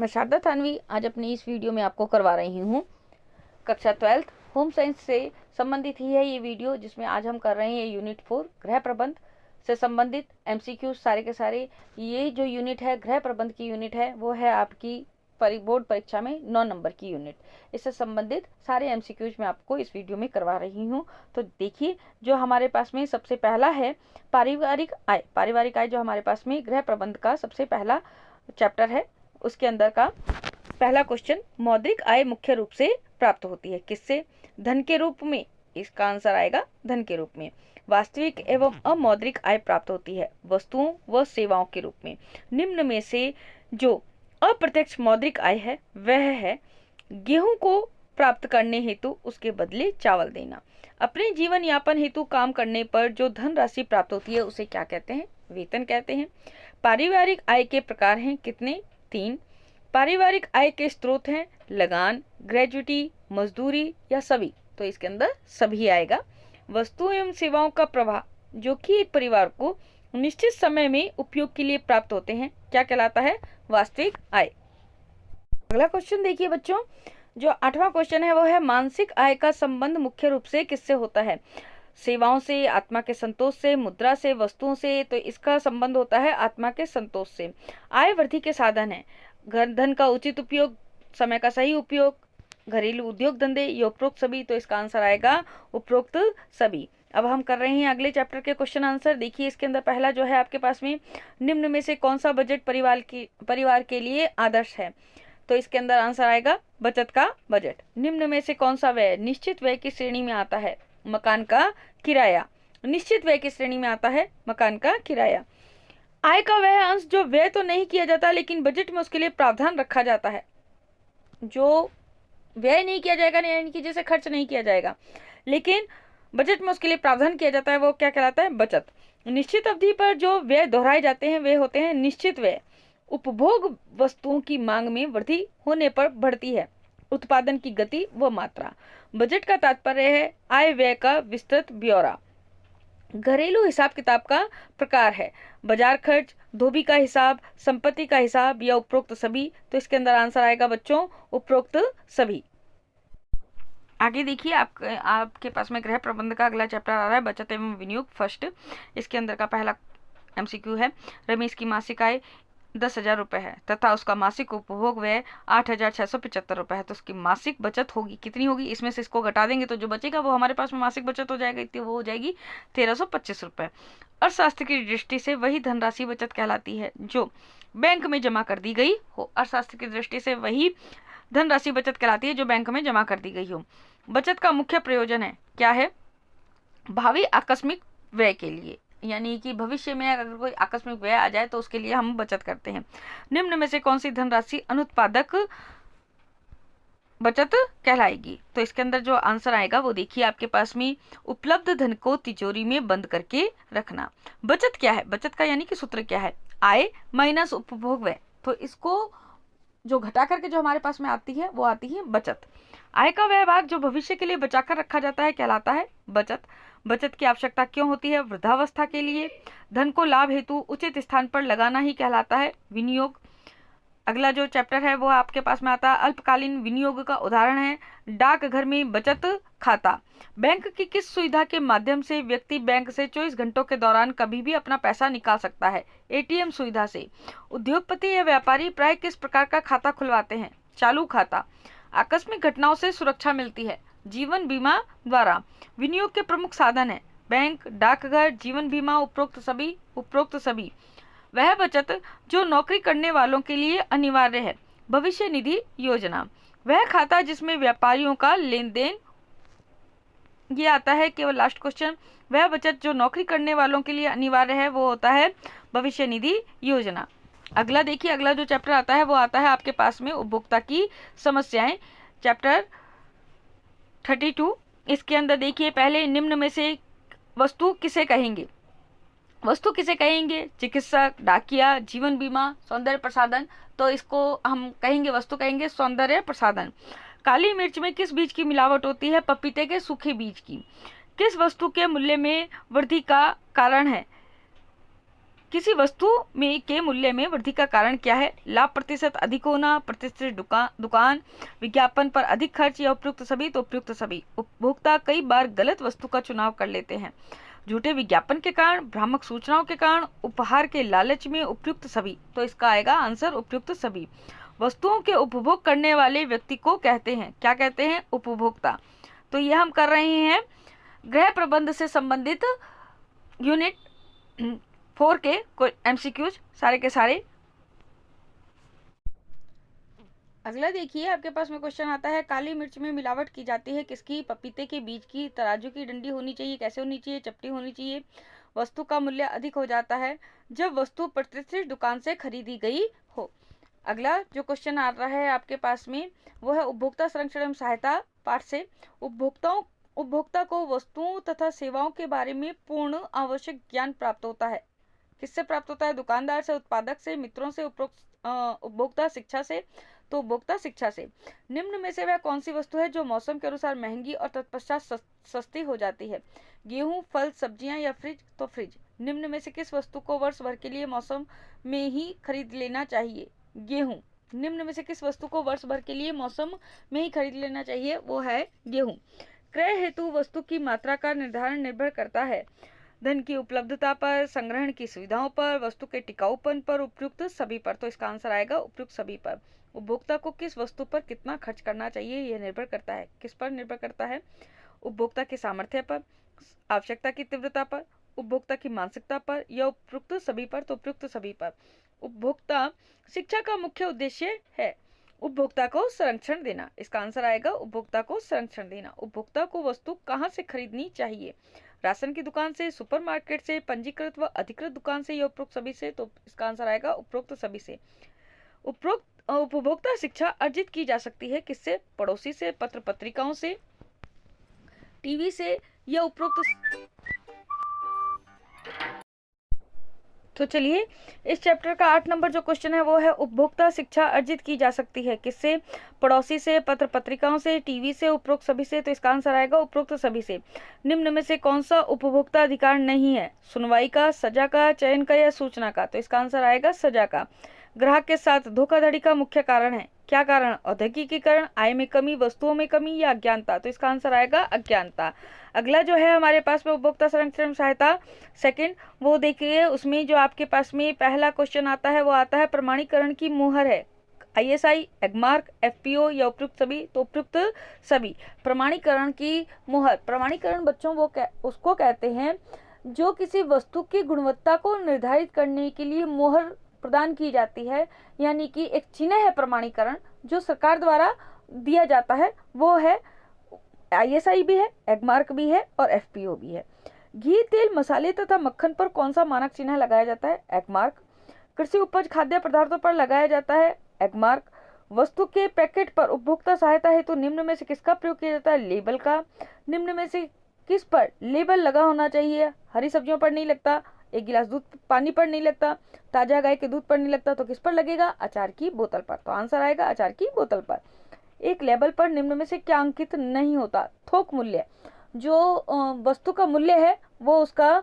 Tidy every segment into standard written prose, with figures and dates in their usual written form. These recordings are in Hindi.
मैं शारदा थानवी आज अपनी इस वीडियो में आपको करवा रही हूँ कक्षा 12th होम साइंस से संबंधित ही है ये वीडियो, जिसमें आज हम कर रहे हैं यूनिट 4 गृह प्रबंध से संबंधित एमसीक्यू सारे के सारे। ये जो यूनिट है गृह प्रबंध की यूनिट है वो है आपकी बोर्ड परीक्षा में 9 नंबर की यूनिट। इससे संबंधित सारे एमसीक्यूज मैं आपको इस वीडियो में करवा रही हूँ। तो देखिए, जो हमारे पास में सबसे पहला है पारिवारिक आय। पारिवारिक आय जो हमारे पास में गृह प्रबंध का सबसे पहला चैप्टर है, उसके अंदर का पहला क्वेश्चन, मौद्रिक आय मुख्य रूप से प्राप्त होती है किससे? धन के रूप में। इसका आंसर आएगा धन के रूप में। वास्तविक एवं अमौद्रिक आय प्राप्त होती है वस्तुओं व सेवाओं के रूप में। निम्न में से जो अप्रत्यक्ष मौद्रिक आय है वह है गेहूं को प्राप्त करने हेतु उसके बदले चावल देना। अपने जीवन यापन हेतु काम करने पर जो धन राशि प्राप्त होती है उसे क्या कहते हैं? वेतन कहते हैं। पारिवारिक आय के प्रकार हैं कितने? 3। पारिवारिक आय के स्रोत हैं लगान, ग्रेजुटी, मजदूरी या सभी। तो इसके अंदर सभी आएगा। वस्तुओं एवं सेवाओं का प्रवाह जो कि एक परिवार को निश्चित समय में उपयोग के लिए प्राप्त होते हैं क्या कहलाता है? वास्तविक आय। अगला क्वेश्चन देखिए बच्चों, जो 8वां क्वेश्चन है वो है मानसिक आय का संबंध मुख्य रूप से किससे होता है? सेवाओं से, आत्मा के संतोष से, मुद्रा से, वस्तुओं से। तो इसका संबंध होता है आत्मा के संतोष से। आय वृद्धि के साधन है धन का उचित उपयोग, समय का सही उपयोग, घरेलू उद्योग धंधे, ये उपरोक्त सभी। तो इसका आंसर आएगा उपरोक्त सभी। अब हम कर रहे हैं अगले चैप्टर के क्वेश्चन आंसर। देखिए, इसके अंदर पहला जो है आपके पास में, निम्न में से कौन सा बजट परिवार के लिए आदर्श है? तो इसके अंदर आंसर आएगा बचत का बजट। निम्न में से कौन सा व्यय निश्चित व्यय की श्रेणी में आता है? मकान का किराया। निश्चित व्यय की श्रेणी में आता है मकान का किराया। आय का वह अंश जो व्यय तो नहीं किया जाता लेकिन बजट में उसके लिए प्रावधान रखा जाता है। जो व्यय नहीं किया जाएगा यानी कि जैसे खर्च नहीं किया जाएगा लेकिन बजट में उसके लिए प्रावधान किया जाता है, वो क्या कहलाता है? बचत। निश्चित अवधि पर जो व्यय दोहराए जाते हैं वे होते हैं निश्चित व्यय। उपभोग वस्तुओं की मांग में वृद्धि होने पर बढ़ती है उत्पादन की गति व मात्रा। बजट का तात्पर्य है आय व्यय का विस्तृत ब्यौरा। घरेलू हिसाब किताब का प्रकार है बाजार खर्च, धोबी का हिसाब, संपत्ति का हिसाब या उपरोक्त सभी। तो इसके अंदर आंसर आएगा बच्चों उपरोक्त सभी। आगे देखिए, आपके पास में गृह प्रबंध का अगला चैप्टर आ रहा है बचत एवं विनियोग फर्स्ट। इसके अंदर का पहला एमसीक्यू है, रमेश की मासिक आय 10,000 रुपये है तथा उसका मासिक उपभोग व्यय 8,675 रुपये है। तो उसकी मासिक बचत होगी कितनी होगी? इसमें से इसको घटा देंगे तो जो बचेगा वो हमारे पास में मासिक बचत हो जाएगा, इतनी वो हो जाएगी 1,325 रुपये। अर्थशास्त्र की दृष्टि से वही धनराशि बचत कहलाती है जो बैंक में जमा कर दी गई हो। अर्थशास्त्र की दृष्टि से वही धनराशि बचत कहलाती है जो बैंक में जमा कर दी गई हो। बचत का मुख्य प्रयोजन है क्या है? भावी आकस्मिक व्यय के लिए, यानी कि भविष्य में अगर कोई आकस्मिक व्यय आ जाए तो उसके लिए हम बचत करते हैं। निम्न में से कौन सी धनराशि अनुत्पादक बचत कहलाएगी? तो इसके अंदर जो आंसर आएगा वो देखिए आपके पास में, उपलब्ध धन को तिजोरी में बंद करके रखना। बचत क्या है? बचत का यानी कि सूत्र क्या है? आय माइनस उपभोग व्यय। तो इसको जो घटा करके जो हमारे पास में आती है वो आती है बचत। आय का वह भाग जो भविष्य के लिए बचाकर रखा जाता है कहलाता है बचत। बचत की आवश्यकता क्यों होती है? वृद्धावस्था के लिए। धन को लाभ हेतु उचित स्थान पर लगाना ही कहलाता है विनियोग। अगला जो चैप्टर है वो आपके पास में आता है अल्पकालीन विनियोग का उदाहरण है डाकघर में बचत खाता। बैंक की किस सुविधा के माध्यम से व्यक्ति बैंक से 24 घंटों के दौरान कभी भी अपना पैसा निकाल सकता है? एटीएम सुविधा से। उद्योगपति या व्यापारी प्राय किस प्रकार का खाता खुलवाते हैं? चालू खाता। आकस्मिक घटनाओं से सुरक्षा मिलती है जीवन बीमा द्वारा। विनियोग के प्रमुख साधन है बैंक, डाकघर, जीवन बीमा। उपरोक्त सभी। उपरोक्त सभी। वह बचत जो नौकरी करने वालों के लिए अनिवार्य है भविष्य निधि योजना। वह खाता जिसमें व्यापारियों का लेन देन, ये आता है केवल लास्ट क्वेश्चन। वह बचत जो नौकरी करने वालों के लिए अनिवार्य है वो होता है भविष्य निधि योजना। अगला देखिए, अगला जो चैप्टर आता है वो आता है आपके पास में उपभोक्ता की समस्याएं, चैप्टर 32। इसके अंदर देखिए, पहले निम्न में से वस्तु किसे कहेंगे? वस्तु किसे कहेंगे? चिकित्सक, डाकिया, जीवन बीमा, सौंदर्य प्रसाधन। तो इसको हम कहेंगे, वस्तु कहेंगे सौंदर्य प्रसाधन। काली मिर्च में किस बीज की मिलावट होती है? पपीते के सूखे बीज की। किस वस्तु के मूल्य में वृद्धि का कारण है? किसी वस्तु में के मूल्य में वृद्धि का कारण क्या है? लाभ प्रतिशत अधिक होना, प्रतिष्ठित दुकान, विज्ञापन पर अधिक खर्च या उपयुक्त सभी? तो उपयुक्त सभी। उपभोक्ता कई बार गलत वस्तु का चुनाव कर लेते हैं। झूठे विज्ञापन के कारण, भ्रामक सूचनाओं के कारण, उपहार के लालच में? उपयुक्त सभी। तो इसका आएगा आंसर उपयुक्त सभी। वस्तुओं के उपभोग करने वाले व्यक्ति को कहते हैं, क्या कहते हैं? उपभोक्ता। तो यह हम कर रहे हैं गृह प्रबंध से संबंधित यूनिट 4 के एमसीक्यूज सारे के सारे। अगला देखिए, आपके पास में क्वेश्चन आता है, काली मिर्च में मिलावट की जाती है किसकी? पपीते के बीज की। तराजू की डंडी होनी चाहिए, कैसे होनी चाहिए? चपटी होनी चाहिए। वस्तु का मूल्य अधिक हो जाता है जब वस्तु प्रतिष्ठित दुकान से खरीदी गई हो। अगला जो क्वेश्चन आ रहा है आपके पास में वो है उपभोक्ता संरक्षण एवं सहायता पाठ से। उपभोक्ता को वस्तुओं तथा सेवाओं के बारे में पूर्ण आवश्यक ज्ञान प्राप्त होता है। किससे प्राप्त होता है? दुकानदार से, उत्पादक से, मित्रों से, उपभोक्ता शिक्षा से। तो उपभोक्ता शिक्षा से। निम्न में से वह कौन सी वस्तु है जो मौसम के अनुसार महंगी और तत्पश्चात सस्ती हो जाती है? गेहूं, फल, सब्जियां या फ्रिज? तो फ्रिज। निम्न में से किस वस्तु को वर्ष भर के लिए मौसम में ही खरीद लेना चाहिए? गेहूं। निम्न में से किस वस्तु को वर्ष भर के लिए मौसम में ही खरीद लेना चाहिए? वो है गेहूं। क्रय हेतु वस्तु की मात्रा का निर्धारण निर्भर करता है धन की उपलब्धता पर, संग्रहण की सुविधाओं पर, वस्तु के टिकाऊपन पर, उपयुक्त सभी पर। तो इसका आंसर आएगा उपयुक्त सभी पर। उपभोक्ता को किस वस्तु पर कितना खर्च करना चाहिए यह निर्भर करता है। किस पर निर्भर करता है? उपभोक्ता के सामर्थ्य पर, आवश्यकता की तीव्रता पर, उपभोक्ता की मानसिकता पर या उपयुक्त सभी पर? तो उपयुक्त सभी पर। उपभोक्ता शिक्षा का मुख्य उद्देश्य है उपभोक्ता को संरक्षण देना। इसका आंसर आएगा उपभोक्ता को संरक्षण देना। उपभोक्ता को वस्तु कहां से खरीदनी चाहिए? राशन की दुकान से, सुपरमार्केट से, पंजीकृत व अधिकृत दुकान से या उपरोक्त सभी से? तो इसका आंसर आएगा उपरोक्त सभी से। उपरोक्त उपभोक्ता शिक्षा अर्जित की जा सकती है किससे? पड़ोसी से, पत्र पत्रिकाओं से, टीवी से या उपरोक्त। तो चलिए, इस चैप्टर का 8 नंबर जो क्वेश्चन है वो है उपभोक्ता शिक्षा अर्जित की जा सकती है किससे? पड़ोसी से, पत्र पत्रिकाओं से, टीवी से, उपरोक्त सभी से। तो इसका आंसर आएगा उपरोक्त सभी से। निम्न में से कौन सा उपभोक्ता अधिकार नहीं है? सुनवाई का, सजा का, चयन का या सूचना का? तो इसका आंसर आएगा सजा का। ग्राहक के साथ धोखाधड़ी का मुख्य कारण है, क्या कारण? औद्योगिकीकरण, आय में कमी, वस्तुओं में कमी या अज्ञानता? तो इसका आंसर आएगा अज्ञानता। अगला जो है हमारे पास में उपभोक्ता संरक्षण सहायता सेकंड, वो देखिए उसमें जो आपके पास में पहला क्वेश्चन आता है वो आता है प्रमाणीकरण की मुहर है ISI, एगमार्क, FPO या उपयुक्त सभी? तो उपयुक्त सभी। प्रमाणीकरण की मुहर, प्रमाणीकरण बच्चों वो उसको कहते हैं जो किसी वस्तु की गुणवत्ता को निर्धारित करने के लिए मुहर प्रदान की जाती है, यानी कि एक चिन्ह है प्रमाणीकरण जो सरकार द्वारा दिया जाता है। वो है ISI भी है, एगमार्क भी है और FPO भी है। घी, तेल, मसाले तथा मक्खन पर कौन सा मानक चिन्ह लगाया जाता है? एगमार्क। कृषि उपज, खाद्य पदार्थों पर लगाया जाता है एगमार्क। वस्तु के पैकेट पर उपभोक्ता सहायता हेतु निम्न में से किसका प्रयोग किया जाता है? लेबल का। निम्न में से किस पर लेबल लगा होना चाहिए? हरी सब्जियों पर नहीं लगता, एक गिलास दूध पानी पर नहीं लगता, ताजा गाय के दूध पर नहीं लगता। तो किस पर लगेगा? अचार की बोतल पर। तो आंसर आएगा अचार की बोतल पर। एक लेबल पर निम्न में से क्या अंकित नहीं होता? थोक मूल्य, जो वस्तु का मूल्य है वो उसका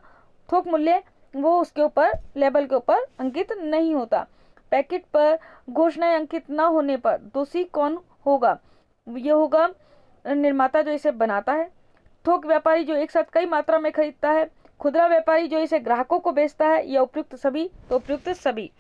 थोक मूल्य वो उसके ऊपर लेबल के ऊपर अंकित नहीं होता। पैकेट पर घोषणाएं अंकित न होने पर दोषी कौन होगा? ये होगा निर्माता जो इसे बनाता है, थोक व्यापारी जो एक साथ कई मात्रा में खरीदता है, खुदरा व्यापारी जो इसे ग्राहकों को बेचता है या उपयुक्त सभी? तो उपयुक्त सभी।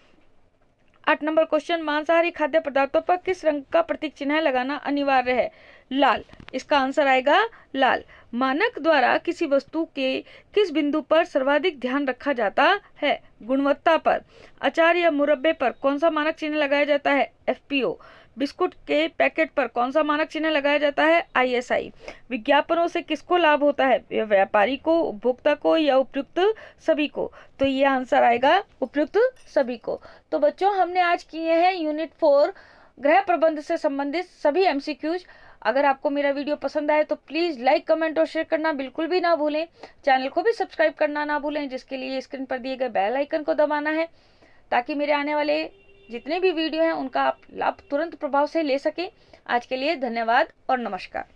8 नंबर क्वेश्चन, मांसाहारी खाद्य पदार्थों पर किस रंग का प्रतीक चिन्ह लगाना अनिवार्य है? लाल। इसका आंसर आएगा लाल। मानक द्वारा किसी वस्तु के किस बिंदु पर सर्वाधिक ध्यान रखा जाता है? गुणवत्ता पर। अचार या मुरब्बे पर कौन सा मानक चिन्ह लगाया जाता है? FPO। बिस्कुट के पैकेट पर कौन सा मानक चिन्ह लगाया जाता है? ISI। विज्ञापनों से किसको लाभ होता है? व्यापारी को, उपभोक्ता को या उपयुक्त सभी को? तो ये आंसर आएगा उपयुक्त सभी को। तो बच्चों, हमने आज किए हैं यूनिट 4 गृह प्रबंध से संबंधित सभी MCQs। अगर आपको मेरा वीडियो पसंद आए तो प्लीज़ लाइक, कमेंट और शेयर करना बिल्कुल भी ना भूलें। चैनल को भी सब्सक्राइब करना ना भूलें, जिसके लिए स्क्रीन पर दिए गए बेल आइकन को दबाना है ताकि मेरे आने वाले जितने भी वीडियो हैं उनका आप लाभ तुरंत प्रभाव से ले सकें। आज के लिए धन्यवाद और नमस्कार।